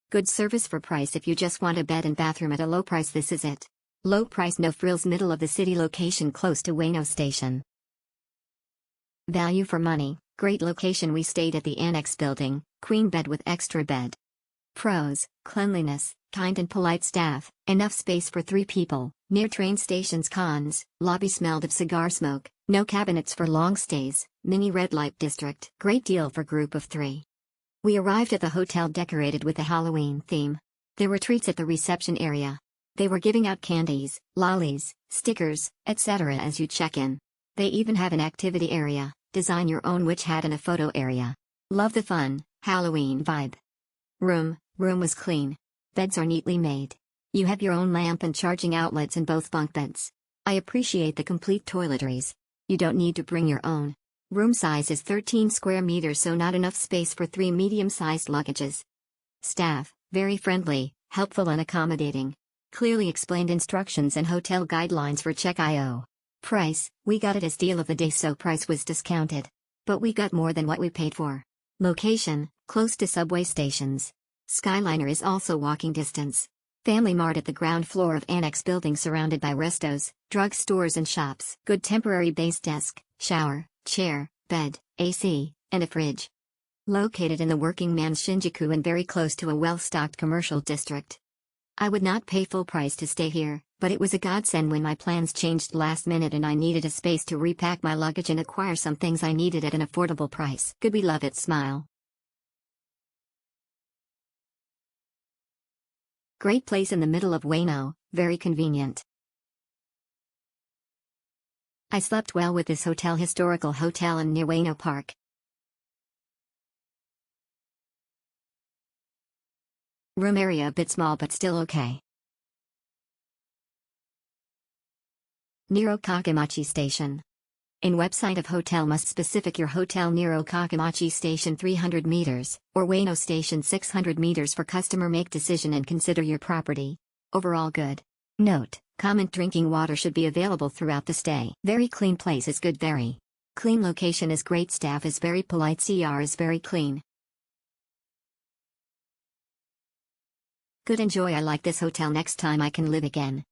Good service for price. If you just want a bed and bathroom at a low price, this is it. Low price, no frills, middle of the city location close to Ueno station. Value for money, great location. We stayed at the annex building, queen bed with extra bed. Pros, cleanliness, kind and polite staff, enough space for 3 people, near train stations. Cons, lobby smelled of cigar smoke, no cabinets for long stays, mini red light district. Great deal for group of 3. We arrived at the hotel decorated with a Halloween theme. There were treats at the reception area. They were giving out candies, lollies, stickers, etc. as you check in. They even have an activity area, design your own witch hat, and a photo area. Love the fun, Halloween vibe. Room was clean. Beds are neatly made. You have your own lamp and charging outlets in both bunk beds. I appreciate the complete toiletries. You don't need to bring your own. Room size is 13 square meters, so not enough space for 3 medium-sized luggages. Staff, very friendly, helpful and accommodating. Clearly explained instructions and hotel guidelines for check-in. Price, we got it as deal of the day, so price was discounted. But we got more than what we paid for. Location, close to subway stations. Skyliner is also walking distance. Family Mart at the ground floor of annex building, surrounded by restos, drug stores and shops. Good temporary base desk, shower, chair, bed, AC, and a fridge. Located in the working man's Shinjuku and very close to a well-stocked commercial district. I would not pay full price to stay here, but it was a godsend when my plans changed last minute and I needed a space to repack my luggage and acquire some things I needed at an affordable price. Good, we love it. Smile. Great place in the middle of Ueno, very convenient. I slept well with this hotel, historical hotel and near Ueno Park. Room area a bit small but still okay. Near Okakamachi Station. In website of hotel must specific your hotel near Okakamachi Station 300 meters, or Ueno Station 600 meters for customer make decision and consider your property. Overall good. Note, common drinking water should be available throughout the stay. Very clean place is good. Very clean location is great. Staff is very polite. CR is very clean. Good, enjoy. I like this hotel. Next time I can live again.